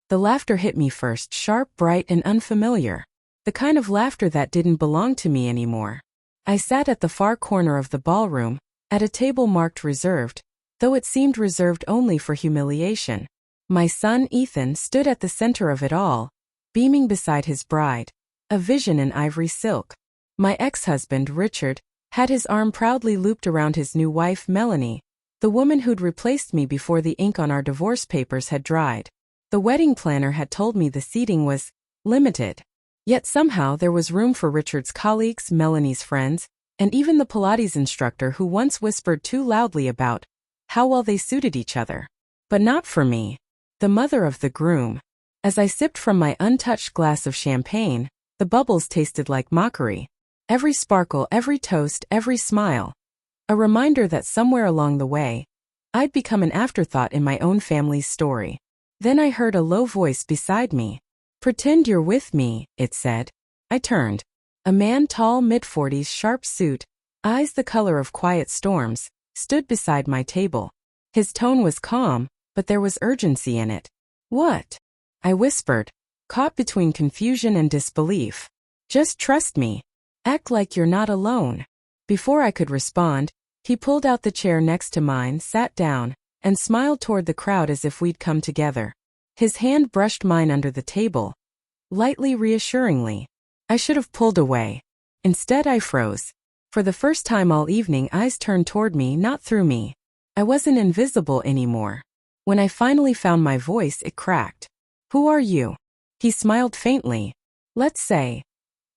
The laughter hit me first, sharp, bright, and unfamiliar. The kind of laughter that didn't belong to me anymore. I sat at the far corner of the ballroom, at a table marked reserved, though it seemed reserved only for humiliation. My son, Ethan, stood at the center of it all, beaming beside his bride, a vision in ivory silk. My ex-husband, Richard, had his arm proudly looped around his new wife, Melanie, the woman who'd replaced me before the ink on our divorce papers had dried. The wedding planner had told me the seating was limited. Yet somehow there was room for Richard's colleagues, Melanie's friends, and even the Pilates instructor who once whispered too loudly about how well they suited each other. But not for me, the mother of the groom. As I sipped from my untouched glass of champagne, the bubbles tasted like mockery. Every sparkle, every toast, every smile. A reminder that somewhere along the way, I'd become an afterthought in my own family's story. Then I heard a low voice beside me. "Pretend you're with me," it said. I turned. A man, tall, mid-40s, sharp suit, eyes the color of quiet storms, stood beside my table. His tone was calm, but there was urgency in it. "What?" I whispered, caught between confusion and disbelief. "Just trust me. Act like you're not alone." Before I could respond, he pulled out the chair next to mine, sat down, and smiled toward the crowd as if we'd come together. His hand brushed mine under the table, lightly, reassuringly. I should have pulled away. Instead, I froze. For the first time all evening, eyes turned toward me, not through me. I wasn't invisible anymore. When I finally found my voice, it cracked. "Who are you?" He smiled faintly. "Let's say,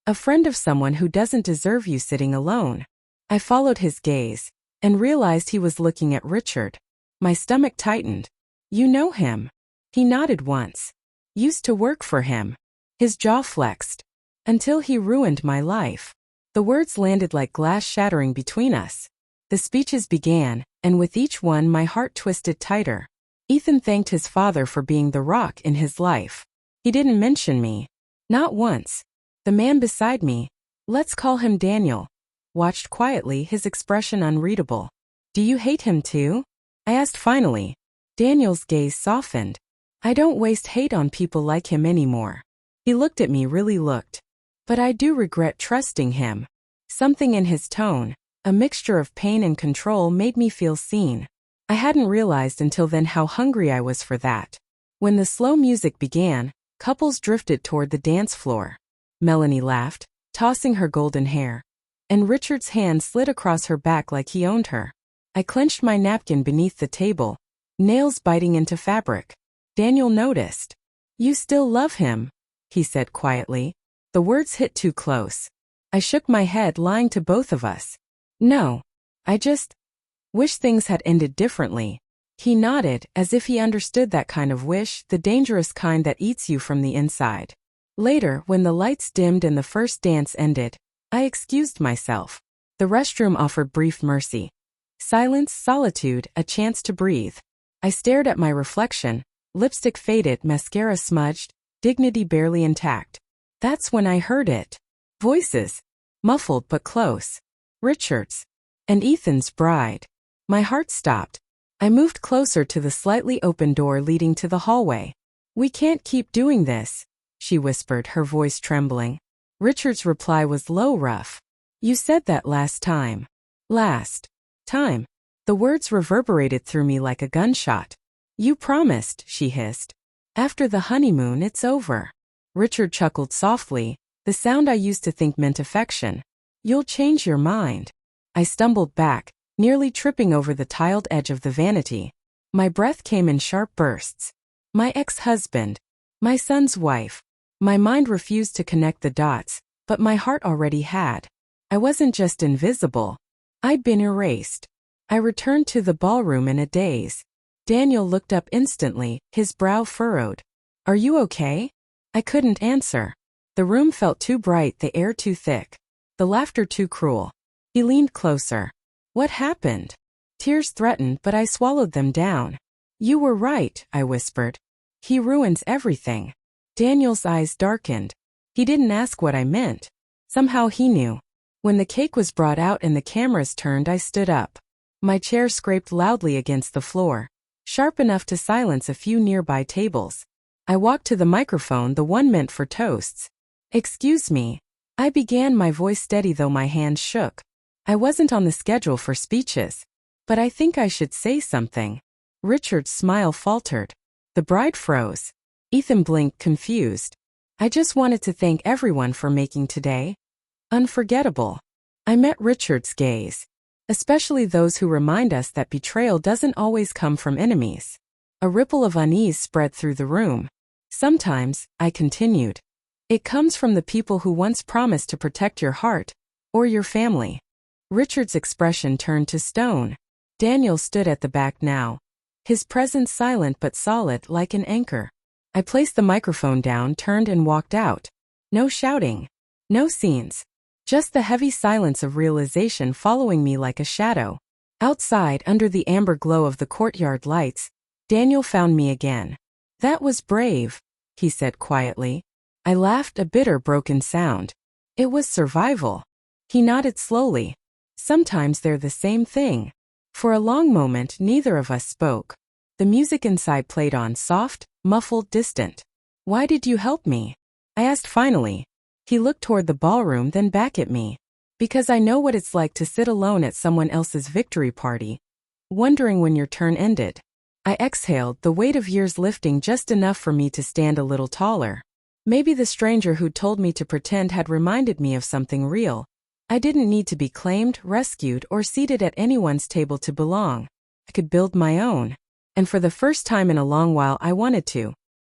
a friend of someone who doesn't deserve you sitting alone." I followed his gaze, and realized he was looking at Richard. My stomach tightened. "You know him?" He nodded once. "Used to work for him." His jaw flexed. "Until he ruined my life." The words landed like glass shattering between us. The speeches began, and with each one my heart twisted tighter. Ethan thanked his father for being the rock in his life. He didn't mention me. Not once. The man beside me, let's call him Daniel, watched quietly, his expression unreadable. "Do you hate him too?" I asked finally. Daniel's gaze softened. "I don't waste hate on people like him anymore." He looked at me, really looked. "But I do regret trusting him." Something in his tone, a mixture of pain and control, made me feel seen. I hadn't realized until then how hungry I was for that. When the slow music began, couples drifted toward the dance floor. Melanie laughed, tossing her golden hair, and Richard's hand slid across her back like he owned her. I clenched my napkin beneath the table, nails biting into fabric. Daniel noticed. "You still love him," he said quietly. The words hit too close. I shook my head, lying to both of us. "No. I just wish things had ended differently." He nodded, as if he understood that kind of wish, the dangerous kind that eats you from the inside. Later, when the lights dimmed and the first dance ended, I excused myself. The restroom offered brief mercy. Silence, solitude, a chance to breathe. I stared at my reflection, lipstick faded, mascara smudged, dignity barely intact. That's when I heard it. Voices. Muffled but close. Richard's. And Ethan's bride. My heart stopped. I moved closer to the slightly open door leading to the hallway. "We can't keep doing this," she whispered, her voice trembling. Richard's reply was low, rough. "You said that last time." "Last time?" The words reverberated through me like a gunshot. "You promised," she hissed. "After the honeymoon, it's over." Richard chuckled softly, the sound I used to think meant affection. "You'll change your mind." I stumbled back, nearly tripping over the tiled edge of the vanity. My breath came in sharp bursts. My ex-husband. My son's wife. My mind refused to connect the dots, but my heart already had. I wasn't just invisible. I'd been erased. I returned to the ballroom in a daze. Daniel looked up instantly, his brow furrowed. "Are you okay?" I couldn't answer. The room felt too bright, the air too thick, the laughter too cruel. He leaned closer. "What happened?" Tears threatened, but I swallowed them down. "You were right," I whispered. "He ruins everything." Daniel's eyes darkened. He didn't ask what I meant. Somehow he knew. When the cake was brought out and the cameras turned, I stood up. My chair scraped loudly against the floor, sharp enough to silence a few nearby tables. I walked to the microphone, the one meant for toasts. Excuse me. I began, my voice steady though my hands shook. I wasn't on the schedule for speeches. But I think I should say something. Richard's smile faltered. The bride froze. Ethan blinked, confused. I just wanted to thank everyone for making today unforgettable. I met Richard's gaze. Especially those who remind us that betrayal doesn't always come from enemies. A ripple of unease spread through the room. Sometimes, I continued, it comes from the people who once promised to protect your heart, or your family. Richard's expression turned to stone. Daniel stood at the back now. His presence silent but solid like an anchor. I placed the microphone down, turned and walked out. No shouting. No scenes. Just the heavy silence of realization following me like a shadow. Outside, under the amber glow of the courtyard lights, Daniel found me again. That was brave, he said quietly. I laughed, a bitter, broken sound. It was survival. He nodded slowly. Sometimes they're the same thing. For a long moment, neither of us spoke. The music inside played on, soft, muffled, distant. Why did you help me? I asked finally. He looked toward the ballroom, then back at me. Because I know what it's like to sit alone at someone else's victory party, wondering when your turn ended. I exhaled, the weight of years lifting just enough for me to stand a little taller. Maybe the stranger who'd told me to pretend had reminded me of something real. I didn't need to be claimed, rescued, or seated at anyone's table to belong. I could build my own. And for the first time in a long while, I wanted to.